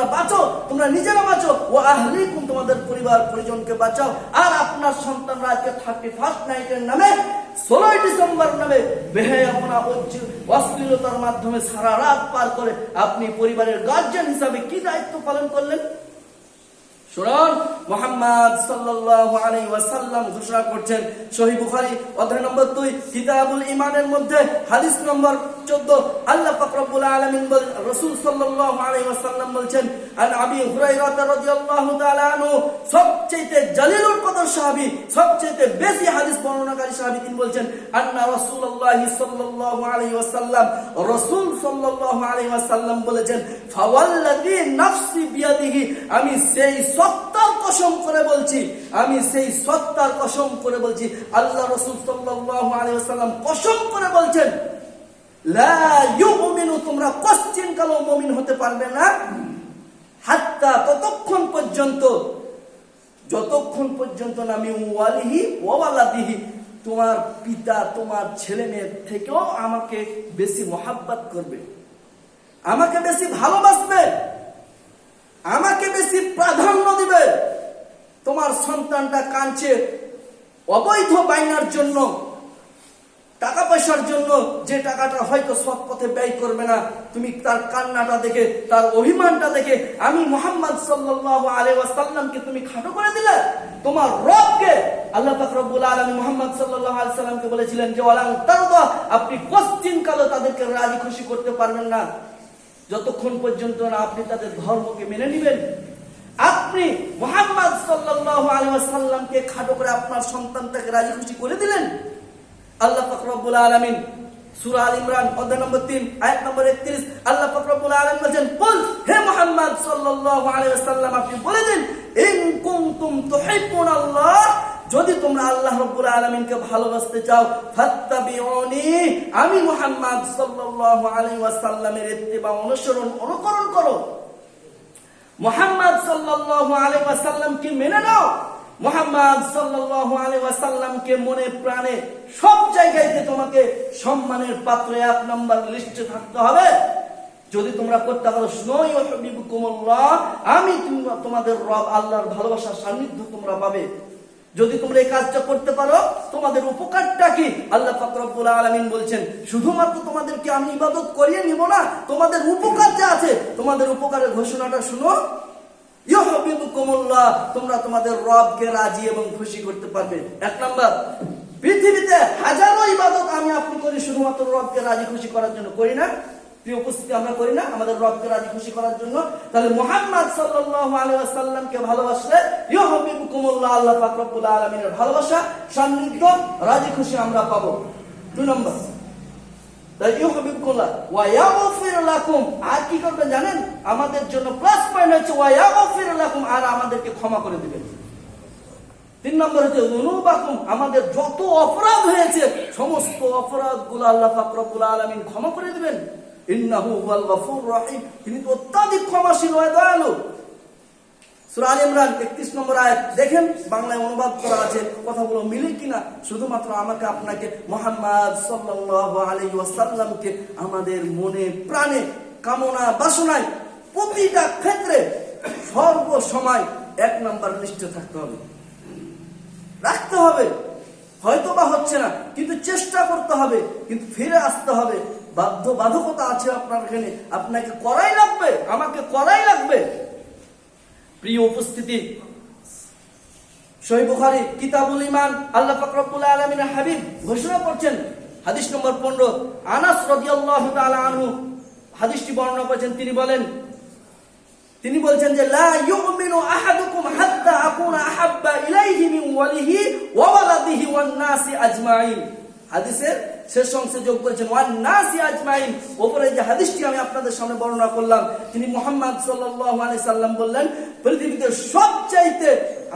তোমরা বাঁচো, তোমরা নিজেরা বাঁচো, ও আহলিকুম তোমাদের পরিবার পরিজনকে বাঁচাও। আর আপনার সন্তানরা আজকে 31st নাইটের নামে 16 ডিসেম্বর নামে বেহায়াপনা অশ্লীলতার মাধ্যমে সারা রাত পার করে আপনি পরিবারের গার্জিয়ান হিসাবে কি দায়িত্ব পালন করলেন? শুনুন, মুহাম্মদ সাল্লাল্লাহু আলাইহি ওয়াসাল্লাম ঘোষণা করছেন সহিহ বুখারী অধ্যায় নম্বর 2 কিতাবুল ঈমানের মধ্যে হাদিস নম্বর 14, আল্লাহ পাক রব্বুল আলামিন বলেন, রাসূল সাল্লাল্লাহু আলাইহি ওয়াসাল্লাম বলেন, আন আবি হুরায়রা রাদিয়াল্লাহু তাআলা আনহু, সবচেয়ে জালিলুল কদর সাহাবী, সবচেয়ে বেশি হাদিস বর্ণনাকারী সাহাবী, তিনি বলেন, আন্না রাসূলুল্লাহ সাল্লাল্লাহু আলাইহি ওয়াসাল্লাম, রাসূল সাল্লাল্লাহু আলাইহি ওয়াসাল্লাম বলেছেন, ফাওয়াল্লাযী নাফসি বিয়াদিহি, আমি সেই সত্তার কসম করে বলছি, আমি সেই সত্তার কসম করে বলছি, আল্লাহ রাসূল সাল্লাল্লাহু আলাইহি ওয়াসাল্লাম কসম করে বলছেন, লা ইউমিনু, তোমরা কোশ্চিন কালো মুমিন হতে পারবে না, হাত্তা ততক্ষণ পর্যন্ত, যতক্ষণ পর্যন্ত না মিন ওয়ালিহি ওয়া ওয়ালাদিহি, তোমার পিতা তোমার ছেলে মেয়ের থেকেও আমাকে বেশি মহাব্বত করবে, আমাকে বেশি ভালোবাসবে, আমাকে বেশি প্রাধান্য দিবে। তোমার সন্তানটা কাঁদছে অবৈধ বাইনার জন্য, টাকা পয়সার জন্য, যে টাকাটা হয়তো সৎ পথে ব্যয় করবে না, তুমি তার কান্নাটা দেখে, তার অভিমানটা দেখে আমি মুহাম্মদ সাল্লাল্লাহু আলাইহি ওয়াসাল্লামকে তুমি খাটো করে দিলে। তোমার রবকে আল্লাহ পাক রব্বুল আলামিন মুহাম্মদ সাল্লাল্লাহু আলাইহি ওয়াসাল্লামকে বলেছিলেন যে ওয়ালান তারদা, আপনি কোশ্চিন কালো তাদেরকে রাজি খুশি করতে পারবেন না যতক্ষণ পর্যন্ত না আপনি তাদের ধর্মকে মেনে নেবেন। আপনি মুহাম্মদ সাল্লাল্লাহু আলাইহি ওয়াসাল্লামকে খাটো করে আপনার সন্তানটাকে রাজি খুশি করে দিলেন। আল্লাহ পাক রব্বুল আলামিন সূরা আল ইমরান অধ্যায় নম্বর 3 আয়াত নম্বর 31, আল্লাহ পাক রব্বুল আলামিন বলেন, কুল, হে মুহাম্মদ সাল্লাল্লাহু আলাইহি ওয়াসাল্লাম, আপনি বলে দিন, ইন কুনতুম তুহিব্বুনাল্লাহ, যদি তোমরা আল্লাহ রাব্বুল আলামিনকে ভালোবাসতে চাও, ফাত্তাবিউনি, আমি মুহাম্মদ সাল্লাল্লাহু আলাইহি ওয়াসাল্লামের ইত্তিবা অনুকরণ করো। মুহাম্মদ সাল্লাল্লাহু আলাইহি ওয়াসাল্লামকে মেনে নাও, মুহাম্মদ সাল্লাল্লাহু আলাইহি ওয়াসাল্লামকে মনে প্রাণে সব জায়গায় তোমাকে সম্মানের পাত্রে 1 নম্বর লিস্টে থাকতে হবে। যদি তোমরা করতে পারো, শুনো ইউহিব্বুকুমুল্লাহ, আমি তোমাদের রব আল্লাহর ভালোবাসার সান্নিধ্য তোমরা পাবে। যদি তোমরা এই কাজটা করতে পারো, তোমাদের উপকারটা কি? আল্লাহ পাক রব্বুল আলামিন বলছেন, শুধুমাত্র তোমাদেরকে আমি ইবাদত করিয়ে নিব না, তোমাদের উপকার যা আছে, তোমাদের উপকারের ঘোষণাটা শুনো, ইউহিব্বুকুমুল্লাহ, তোমরা তোমাদের রবকে রাজি এবং খুশি করতে পারবে। 1 নাম্বার, পৃথিবীতে হাজারো ইবাদত আমি আপনি করি, শুধুমাত্র রবকে রাজি খুশি করার জন্য করি না, প্রিয় উপস্থিতি, আমরা করি না আমাদের রবকে রাজি খুশি করার জন্য। তাহলে মুহাম্মদ সাল্লাল্লাহু আলাইহি ওয়াসাল্লামকে ভালোবাসলে ইউহিব্বুকুমুল্লাহ, আল্লাহ পাক রব্বুল আলামিনের ভালোবাসা, সান্নিধ্য, রাজি খুশি আমরা পাবো। 2 নম্বর, ইউহিব্বুকুমুল্লাহ ওয়া ইয়াগফির লাকুম, আর কি করবেন জানেন? আমাদের জন্য প্লাস পয়েন্ট হচ্ছে ওয়া ইয়াগফির লাকুম, আর আমাদেরকে ক্ষমা করে দিবেন। 3 নম্বর হচ্ছে যুনুবাকুম, আমাদের যত অপরাধ হয়েছে সমস্ত অপরাধগুলো আল্লাহ পাক রব্বুল আলামিন ক্ষমা করে দিবেন। ইন্নাহু হুয়াল গফুর রহিম, তিনি তো অত্যাধিক ক্ষমাশীল ও দয়ালু। সূরা আল ইমরান 31 নম্বর আয়াত দেখেন, বাংলায় অনুবাদ করা আছে, কথাগুলো মিলে কিনা। শুধুমাত্র আমাকে আপনাকে মুহাম্মদ সাল্লাল্লাহু আলাইহি ওয়াসাল্লামকে আমাদের মনে প্রাণে কামনা বাসনায় প্রতিটা ক্ষেত্রে সর্বসময় 1 নম্বর লিস্টে থাকতে হবে, রাখতে হবে। হয়তো বা হচ্ছে না, কিন্তু চেষ্টা করতে হবে, কিন্তু ফিরে আসতে হবে। বাধ্যবাধকতা আছে আপনার এখানে, আপনাকে করাই লাগবে, আমাকে করাই লাগবে। প্রিয় উপস্থিতি, সহিহ বুখারী কিতাবুল ঈমান, আল্লাহ পাক রব্বুল আলামিনের হাবিব ঘোষণা করছেন, হাদিস নম্বর 15, আনাস রাদিয়াল্লাহু তাআলা আনহু হাদিসটি বর্ণনা করেছেন। তিনি বলছেন যে লা ইউমিনু আহাদুকুম হাত্তা আকুনা আহাব্বা ইলাইহি মিন ওয়ালিহি ওয়া ওয়ালাদিহি ওয়ান নাসি আজমাইন। হাদিসের শেষ অংশে যোগ করেছেন ওয়ান নাসি আজমাইন। উপরে যে হাদিসটি আমি আপনাদের সামনে বর্ণনা করলাম, তিনি মুহাম্মদ সাল্লাল্লাহু আলাইহি সাল্লাম বললেন, পৃথিবীতে সবচাইতে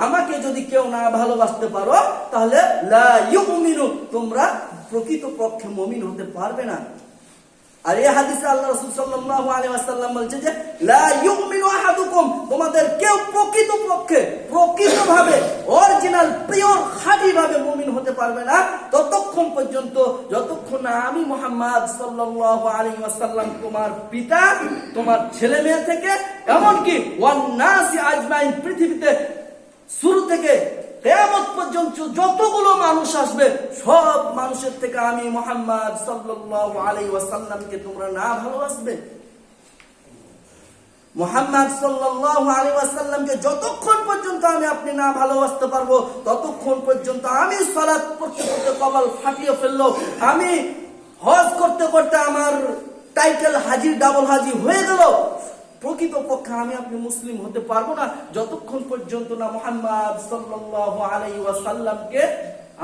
আমাকে যদি কেউ না ভালোবাসতে পারো, তাহলে লা ইউমিনু, তোমরা প্রকৃত পক্ষে মুমিন হতে পারবে না। আর এই হাদিসে আল্লাহ রাসূল সাল্লাল্লাহু আলাইহি ওয়াসাল্লাম বলছেন যে লা ইউমিনু আহাদুকুম আহাদুকুম, তোমাদের কেউ প্রকৃতভাবে অরিজিনাল পিওর খাঁটি ভাবে মুমিন হতে পারবে না ততক্ষণ পর্যন্ত যতক্ষণ না আমি মুহাম্মদ সাল্লাল্লাহু আলাইহি ওয়াসাল্লাম তোমার পিতা, তোমার ছেলে মেয়ে থেকে এমনকি ওয়ান নাসি আজমাইন, পৃথিবীতে শুরু থেকে কিয়ামত পর্যন্ত যতগুলো মানুষ আসবে সব মানুষের থেকে আমি মুহাম্মদ সাল্লাল্লাহু আলাইহি ওয়াসাল্লামকে তোমরা না ভালোবাসবে। মুহাম্মদ সাল্লাল্লাহু আলাইহি ওয়াসাল্লামকে যতক্ষণ পর্যন্ত আমি আপনি না ভালোবাসতে পারবো ততক্ষণ পর্যন্ত আমি সালাত পড়তে পড়তে কপাল ফাটিয়ে ফেললো, আমি হজ করতে করতে আমার টাইটেল হাজি ডাবল হাজি হয়ে গেল, প্রকৃতপক্ষে আমি আপনি মুসলিম হতে পারবো না যতক্ষণ পর্যন্ত না মুহাম্মদ সাল্লাল্লাহু আলাইহি ওয়াসাল্লামকে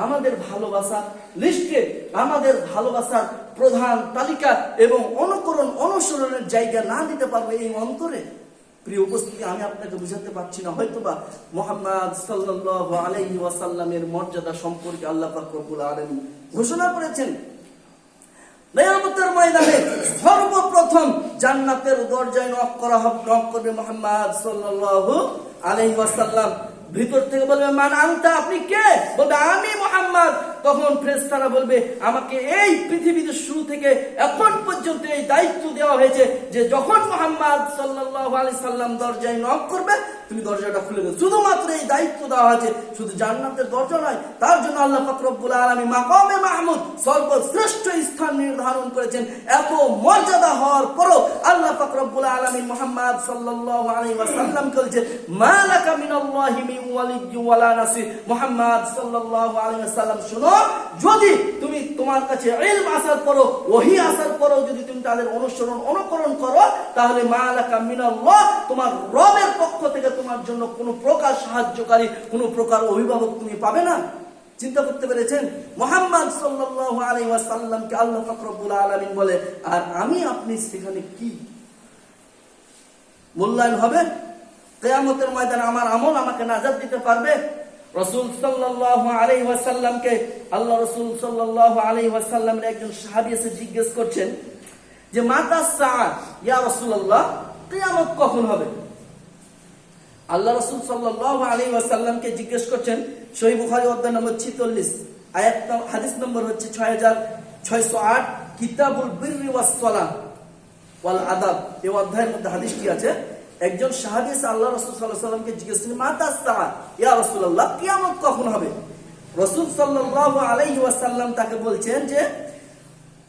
আমাদের ভালোবাসা লিস্টে, আমাদের ভালোবাসার প্রধান তালিকা এবং অনুসরণের জায়গা না দিতে পারবে এই অন্তরে। প্রিয় উপস্থিতি, আমি আপনাকে বুঝাতে পারছি না, হয়তোবা মুহাম্মদ সাল্লাল্লাহু আলাইহি ওয়াসাল্লামের মর্যাদা সম্পর্কে আল্লাহ পাক রব্বুল আলামিন ঘোষণা করেছেন। কিয়ামতের ময়দানে সর্বপ্রথম জান্নাতের দরজায় নক করবে মুহাম্মদ সাল্লাল্লাহু আলাইহি ওয়াসাল্লাম। ভিতর থেকে বলবে মান আনতা, আপনি কে? বলবে আমি মুহাম্মদ। তখন ফেরেশতারা বলবে আমাকে এই পৃথিবীতে শুরু থেকে এখন পর্যন্ত এই দায়িত্ব দেওয়া হয়েছে যে যখন মুহাম্মদ সাল্লাল্লাহু আলাইহি সাল্লাম দরজায় নক করবে তুমি দরজাটা খুলে দাও। শুধুমাত্র এই দায়িত্ব দেওয়া হয়েছে, শুধু জান্নাতের দরজা নয়, তার জন্য আল্লাহ পাক রব্বুল আলামিন মাকামে মাহমুদ সর্বশ্রেষ্ঠ স্থান নির্ধারণ করেছেন। এত মর্যাদা হওয়ার পরও আল্লাহ পাক রব্বুল আলামিন মুহাম্মদ সাল্লাল্লাহু আলাইহি ওয়াসাল্লামকে বলেছে মালাকা মিনাল্লাহি মিন ওয়ালিয়্যি ওয়ালা নাসির। মুহাম্মদ সাল্লাল্লাহু আলাইহি ওয়াসাল্লাম শুনো, যদি তুমি তোমার কাছে ইলম আসার পরও, ওহী আসার পরও যদি তুমি তাদের অনুকরণ করো তাহলে মালাকা মিনাল্লাহ, তোমার রবের পক্ষ থেকে তোমার জন্য কোনো প্রকার সাহায্যকারী, কোনো প্রকার অভিভাবক তুমি পাবে না। চিন্তা করতে পেরেছেন? মুহাম্মদ সাল্লাল্লাহু আলাইহি ওয়াসাল্লামকে আল্লাহ পাক রব্বুল আলামিন বলে, আর আমি আপনি সেখানে কি মূল্যায়ন হবে? কিয়ামতের ময়দানে আমার আমল আমাকে নাজাত দিতে পারবে? রাসূল সাল্লাল্লাহু আলাইহি ওয়াসাল্লামকে আল্লাহ রাসূল সাল্লাল্লাহু আলাইহি ওয়াসাল্লামের একজন সাহাবী এসে জিজ্ঞেস করছেন যে মাতা সাআত, ইয়া রাসূলুল্লাহ, কিয়ামত কখন হবে? আল্লাহ রাসূল সাল্লাল্লাহু আলাইহি ওয়াসাল্লামকে জিজ্ঞেস করছেন। সহিহ বুখারী অধ্যায় নম্বর 46, হাদিস নম্বর হচ্ছে 6608, কিতাবুল বিররি ওয়াস সালাহ ওয়াল আদাব, এই অধ্যায়ের মধ্যে হাদিসটি আছে। একজন সাহাবী আল্লাহ রাসূল সাল্লাল্লাহু আলাইহি ওয়াসাল্লামকে জিজ্ঞেস করেন মাতা সাআত, ইয়া রাসূলুল্লাহ, কিয়ামত কখন হবে? রাসূল সাল্লাল্লাহু আলাইহি ওয়াসাল্লাম তাকে বলছেন যে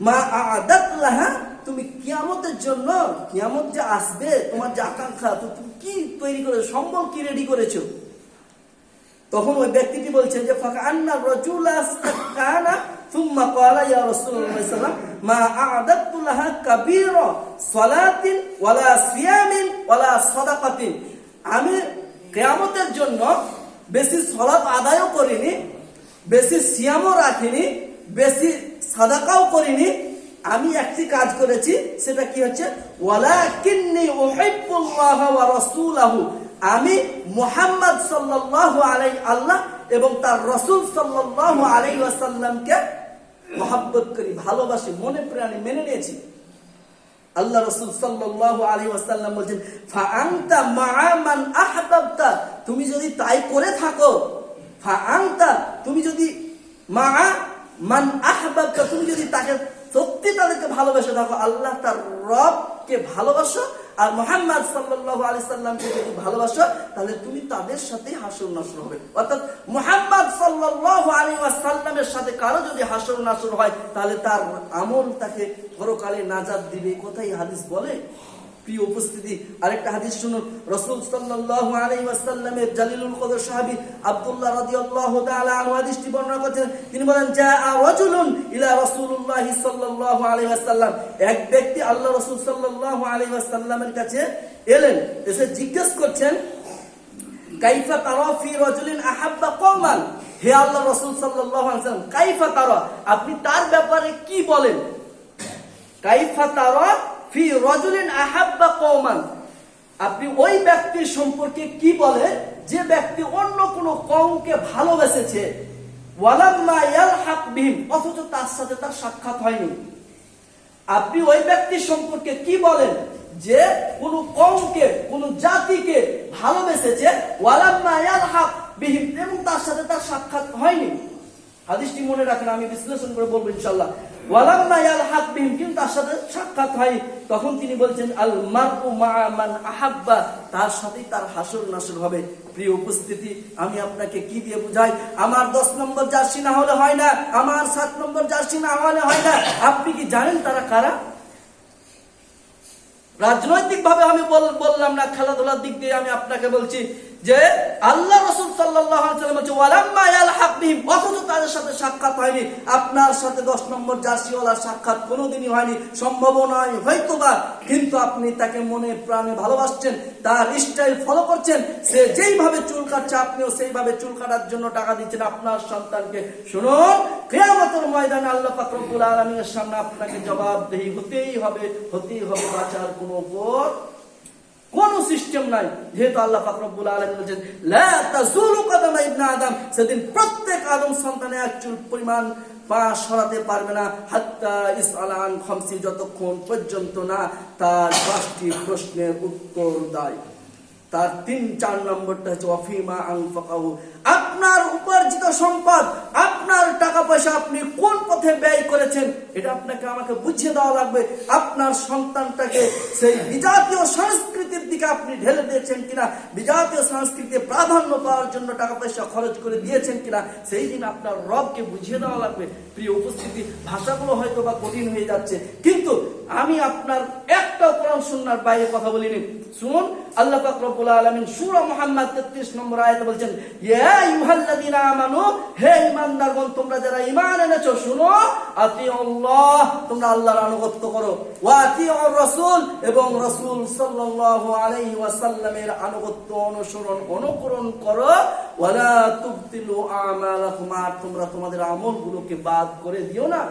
মা আ'দাত লাহা, তুমি কিয়ামতের জন্য, কিয়ামত যে আসবে তোমার যে আকাঙ্ক্ষা, তো তুমি কি তৈরি করেছো, সম্বল কি রেডি করেছো? তখন ওই ব্যক্তিটি বলছেন যে ফাকান্না রাজুলা ইসতাকানা সুম্মা ক্বালা ইয়া রাসূলুল্লাহ সাল্লাল্লাহু আলাইহি ওয়াসাল্লাম মা আ'দাতু লাহা কাবীরা সালাতিন ওয়ালা সিয়ামিন ওয়ালা সাদাকাতিন। আমি কিয়ামতের জন্য বেশি সালাত আদায়ও করিনি, বেশি সিয়ামও রাখিনি, বেশি সাদাকাও করিনি। আমি একটি কাজ করেছি, সেটা কি হচ্ছে ওয়ালাকিন্নী উহিব্বুল্লাহ ওয়া রাসূলাহু, আমি মুহাম্মদ সাল্লাল্লাহু আলাইহি, আল্লাহ এবং তার রাসূল সাল্লাল্লাহু আলাইহি ওয়াসাল্লামকে মহব্বত করি, ভালোবাসি, মনে প্রাণে মেনে নিয়েছি। আল্লাহ রাসূল সাল্লাল্লাহু আলাইহি ওয়াসাল্লাম বলেন ফা আনতা মা'a মান আহবাবতা, তুমি যদি তাই করে থাকো, ফা আনতা, তুমি যদি মা'a মান আহবাবতা, তুমি যদি তাকে সত্যি তাদেরকে ভালোবেসে থাকো, আল্লাহ তার রবকে ভালোবাসো আর মুহাম্মদ সাল্লাল্লাহু আলাইহি সাল্লামকে যদি ভালোবাসো, তাহলে তুমি তাদের সাথে হাসর নাসর হবে। অর্থাৎ মুহাম্মদ সাল্লাল্লাহু আলাইহি ওয়াসাল্লামের সাথে কারো যদি হাসর নাসর হয় তাহলে তার আমল তাকে পরকালে নাজাত দিবে। কোথায় হাদিস বলে? প্রিয় উপস্থিতি, আরেকটা হাদিস শুনুন। রাসূল সাল্লাল্লাহু আলাইহি ওয়াসাল্লামের জালিলুল কদর সাহাবী আব্দুল্লাহ রাদিয়াল্লাহু তাআলা আনহু হাদিসটি বর্ণনা করেছেন। তিনি বলেন জাআ রাজুলুন ইলা রাসূলুল্লাহ সাল্লাল্লাহু আলাইহি ওয়াসাল্লাম, এক ব্যক্তি আল্লাহ রাসূল সাল্লাল্লাহু আলাইহি ওয়াসাল্লামের কাছে এলেন, এসে জিজ্ঞেস করছেন কাইফা তারা ফি রাজুলিন আহাব্বা কওমান, হে আল্লাহ রাসূল সাল্লাল্লাহু আলাইহি ওয়াসাল্লাম, কাইফা তারা, আপনি তার ব্যাপারে কি বলেন? কাইফা তারা ফি রাজুলিন আহাব্বা কওমান, আপনি ওই ব্যক্তির সম্পর্কে কি বলেন যে ব্যক্তি অন্য কোন কওমকে ভালোবেসেছে, ওয়ালাম্মা ইয়ালহাক বিহিম, অথচ তার সাথে তার সাক্ষাৎ হয়নি। আপনি ওই ব্যক্তির সম্পর্কে কি বলেন যে কোন কওমকে, কোন জাতিকে এসেছে ওয়ালাম্মা ইয়ালহাক বিহিম, এবং তার সাথে তার সাক্ষাৎ হয়নি। হাদিসটি মনে রাখেন, আমি বিশ্লেষণ করে বলবো ইনশাআল্লাহ। ওয়ালাম্মা ইয়ালহাক বিহিম, কিন্তু তার সাথে সাক্ষাৎ হয়নি। তখন তিনি বলছেন আল মারউ মা মান আহাব্বা, তার সাথেই তার হাসর নাসর হবে। প্রিয় উপস্থিতি, আমি আপনাকে কি দিয়ে বুঝাই? আমার 10 নম্বর জার্সি না হলে হয় না, আমার 7 নম্বর জার্সি না হলে হয় না। আপনি কি জানেন তারা কারা? রাজনৈতিক ভাবে আমি বললাম না, খেলাধুলার দিক দিয়ে আমি আপনাকে বলছি যে আল্লাহ রাসূল সাল্লাল্লাহু আলাইহি ওয়াসাল্লাম বলেছে ওয়ালাম্মা ইয়ালহাক বিহিম, অথচ তাদের সাথে সাক্ষাৎ হয়নি। আপনার সাথে 10 নম্বর জার্সিওয়ালার সাক্ষাৎ কোনোদিনই হয়নি, সম্ভব নয় হয়তোবা, কিন্তু আপনি তাকে মনে প্রাণে ভালোবাসছেন, তার স্টাইল ফলো করছেন, সে যেইভাবে চুল কাটছে আপনিও সেইভাবে চুল কাটার জন্য টাকা দিচ্ছেন আপনার সন্তানকে। শুনুন, কিয়ামতের ময়দানে আল্লাহ পাক রব্বুল আলামিনের সামনে আপনাকে জবাবদেহি হতেই হবে, বাঁচার কোন সিস্টেম নাই। যেহেতু আল্লাহ পাক রব্বুল আলামিন বলেছেন লা তাযুলু কদমা ইবনে আদম, সেদিন প্রত্যেক আদম সন্তানে এক চুল পরিমাণ পা সরাতে পারবে না, হাত্তা ইসআল আন খামসি, যতক্ষণ পর্যন্ত না তার 5টি প্রশ্নের উত্তর দেয়। তার 3-4 নম্বরটা হচ্ছে ওয়াফিমা আনফাকাহু, আপনার উপার্জিত সম্পদ, আপনার টাকা পয়সা আপনি কোন পথে ব্যয় করেছেন, এটা আপনাকে আমাকে বুঝিয়ে দেওয়া লাগবে। আপনার সন্তানটাকে সেই বিজাতীয় সংস্কৃতির দিকে আপনি ঢেলে দিয়েছেন কিনা, বিজাতীয় সংস্কৃতিতে প্রাধান্য পাওয়ার জন্য টাকা পয়সা খরচ করে দিয়েছেন কিনা, সেই দিন আপনার রবকে বুঝিয়ে দেওয়া লাগবে। প্রিয় উপস্থিতি, ভাষাগুলো হয়তো বা কঠিন হয়ে যাচ্ছে, কিন্তু আমি আপনার একটা কোরআন সুন্নাহর বাইরে কথা বলিনি। শুনুন, আল্লাহ পাক রব্বুল আলামিন সূরা মুহাম্মদ 33 নম্বর আয়াতে বলছেন ইয়া আইয়ুহাল্লাযীনা আমানু, হে ঈমানদারগণ, তোমরা যারা ঈমান এনেছো, শুনো, আতিউল্লাহ, তোমরা আল্লাহর আনুগত্য করো, ওয়া আতিউর রাসূল, এবং রাসূল সাল্লাল্লাহু আলাইহি ওয়াসাল্লামের আনুগত্য অনুকরণ করো, ওয়ালা তুবতিলু আমালাকুম, আর তোমরা তোমাদের আমলগুলোকে বাদ করে দিও না,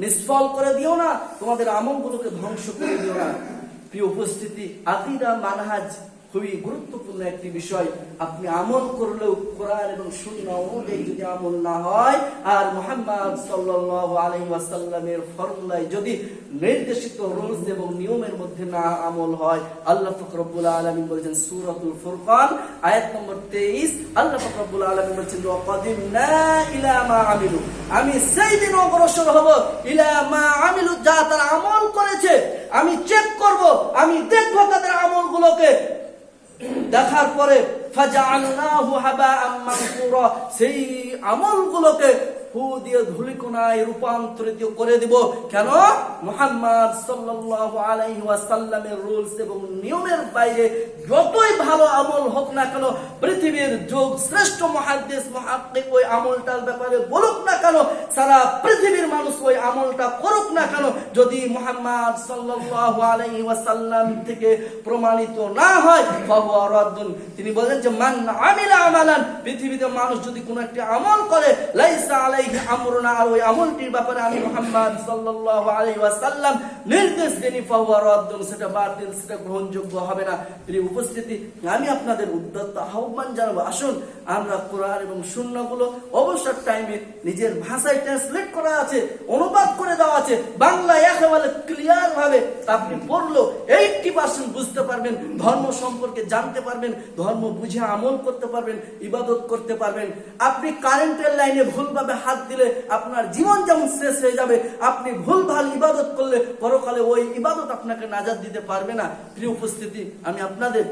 নিষ্ফল করে দিও না, তোমাদের আমলগুলোকে ধ্বংস করে দিও না। প্রিয় উপস্থিতি, আকীদা মানহাজ খুবই গুরুত্বপূর্ণ একটি বিষয়। আপনি আমল করলেও কোরআন এবং সুন্নাহ অনুযায়ী যদি আমল না হয়, আর মুহাম্মদ সাল্লাল্লাহু আলাইহি ওয়াসাল্লামের ফর্মুলায় যদি নির্দেশিত রুলস এবং নিয়মের মধ্যে না আমল হয়, আল্লাহ পাক রব্বুল আলামিন বলেছেন সূরাতুল ফুরকান আয়াত নম্বর 23, আল্লাহ পাক রব্বুল আলামিন বলেছেন ওয়াকাদিমনা ইলা মা আমিলু, আমি সেই দিন অগ্রসর হব, ইলা মা আমিলু, যা তারা আমল করেছে আমি চেক করব, আমি দেখব তাদের আমলগুলোকে। দেখার পরে ফাজআলনাহু হাবাআম মানসুরা, সেই আমলগুলোকে ফু দিয়ে ধুলিকণায় রূপান্তরিত করে দিব। কেন? মুহাম্মদ সাল্লাল্লাহু আলাইহি ওয়াসাল্লামের রুলস এবং নিয়মের বাইরে যতই ভালো আমল হোক না কেন, পৃথিবীর যুগ শ্রেষ্ঠ মুহাদ্দিস মুহাক্কিক ওই আমলটার ব্যাপারে বলুক না কেন, সারা পৃথিবীর মানুষ ওই আমলটা করুক না কেন, যদি মুহাম্মদ সাল্লাল্লাহু আলাইহি ওয়াসাল্লাম থেকে প্রমাণিত না হয়, ফাহুয়া রাদ্দুন, তিনি বলেন যে মান আমিলা আমালান, পৃথিবীতে মানুষ যদি কোনো একটি আমল করে, লাইসা আলাইহি আমরুনা, আর ওই আমলটির ব্যাপারে আমি মুহাম্মদ সাল্লাল্লাহু আলাইহি ওয়াসাল্লাম নির্দেশ দেনি, ফাহুয়া রাদ্দুন, সেটা বাতিল, সেটা গ্রহণযোগ্য হবে না। প্রিয় উপস্থিতি, আমি আপনাদের উদ্যত আহ্বান জানাবো, আসুন আমরা কোরআন এবং সুন্নাহগুলো অবসর টাইমে নিজের ভাষায় ট্রান্সলেট করা আছে, অনুবাদ করে দেওয়া আছে, বাংলায় একেবারে ক্লিয়ার ভাবে আপনি পড়লো 80% বুঝতে পারবেন, ধর্ম সম্পর্কে জানতে পারবেন, ধর্ম বুঝে আমল করতে পারবেন, ইবাদত করতে পারবেন। আপনি কারেন্টের লাইনে ভুলভাবে হাত দিলে আপনার জীবন যেমন শেষ হয়ে যাবে, আপনি ভুলভাল ইবাদত করলে পরকালে ওই ইবাদত আপনাকে নাজাত দিতে পারবে না। প্রিয় উপস্থিতি, আমি আপনাদের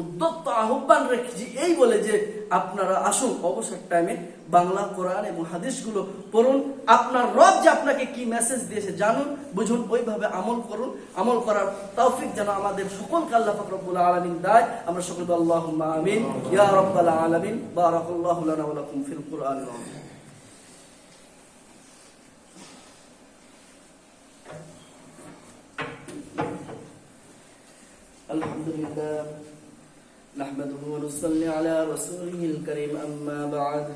উদ্যত আহ্বান রেখেছি এই বলে যে আপনারা আসুন অবসর টাইমে বাংলা কোরআন এবং হাদিসগুলো পড়ুন, আপনার রব যে আপনাকে কি মেসেজ দিয়েছে জানুন, বুঝুন, ওইভাবে আমল করুন। আমল করার তৌফিক যেন আমাদের সকলকে আল্লাহ পাক রব্বুল আলামিন দেয়। আমরা সকলে আল্লাহুম্মা আমিন ইয়া রাব্বাল আলামিন। বারাকাল্লাহু লানা ওয়া লাকুম ফিল কুরআনিল আযীম। আলহামদুলিল্লাহ, نحمده ونصلي على رسوله الكريم, أما بعد